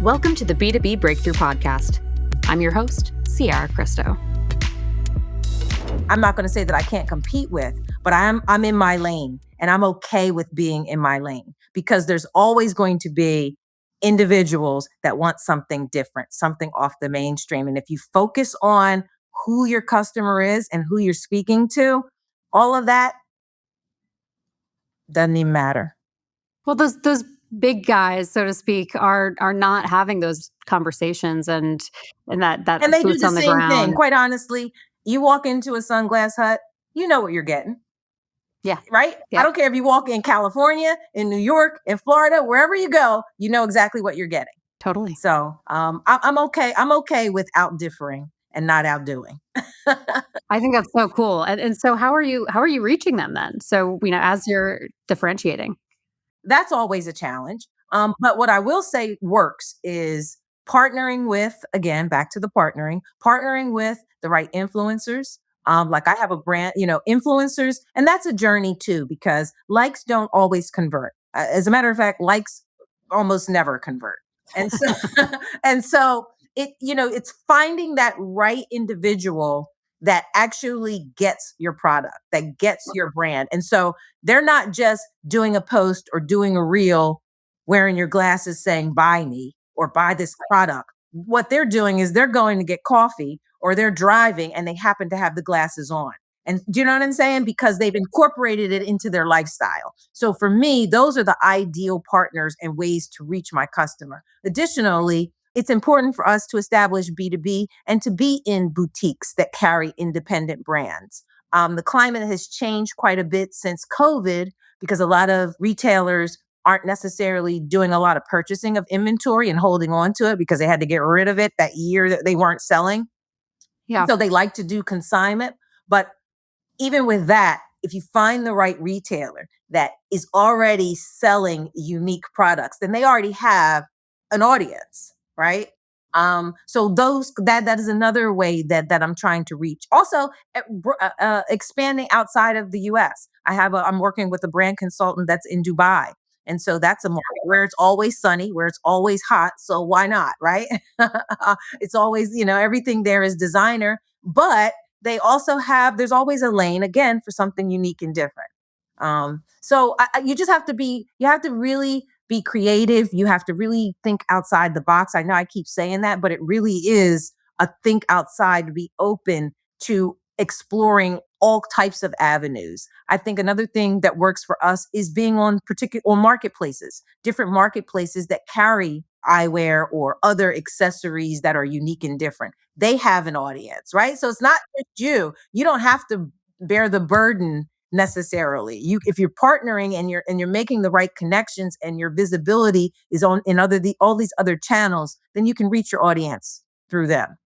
Welcome to the B2B Breakthrough Podcast. I'm your host, Sierra Cristo. I'm not going to say that I can't compete with, but I'm in my lane, and I'm okay with being in my lane because there's always going to be individuals that want something different, something off the mainstream. And if you focus on who your customer is and who you're speaking to, all of that doesn't even matter. Well, those big guys, so to speak, are not having those conversations and that And they do boots the on the same thing. ground. Quite honestly, you walk into a Sunglass Hut, you know what you're getting. Yeah. Right? Yeah. I don't care if you walk in California, in New York, in Florida, wherever you go, you know exactly what you're getting. Totally. So I'm okay. I'm okay with out differing and not outdoing. I think that's so cool. And so how are you reaching them then? So, as you're differentiating. That's always a challenge. But what I will say works is partnering with, again, back to the partnering with the right influencers. Like I have a brand, influencers, and that's a journey too, because likes don't always convert. As a matter of fact, likes almost never convert. And so, and so it's finding that right individual that actually gets your product, that gets your brand. And so they're not just doing a post or doing a reel wearing your glasses saying buy me or buy this product. What they're doing is they're going to get coffee or they're driving and they happen to have the glasses on. And do you know what I'm saying? Because they've incorporated it into their lifestyle. So for me, those are the ideal partners and ways to reach my customer. Additionally, it's important for us to establish B2B and to be in boutiques that carry independent brands. The climate has changed quite a bit since COVID because a lot of retailers aren't necessarily doing a lot of purchasing of inventory and holding on to it because they had to get rid of it that year that they weren't selling. Yeah. So they like to do consignment. But even with that, if you find the right retailer that is already selling unique products, then they already have an audience, right? So that is another way that I'm trying to reach. Also, expanding outside of the U.S. I'm working with a brand consultant that's in Dubai, and so that's a market where it's always sunny, where it's always hot. So why not, right? It's always everything there is designer, but there's always a lane again for something unique and different. So you just have to you have to really be creative. You have to really think outside the box. I know I keep saying that, but it really is a think outside, to be open to exploring all types of avenues. I think another thing that works for us is being on marketplaces, different marketplaces that carry eyewear or other accessories that are unique and different. They have an audience, right? So it's not just you. You don't have to bear the burden necessarily. If you're partnering and you're making the right connections and your visibility is on in all these other channels, then you can reach your audience through them.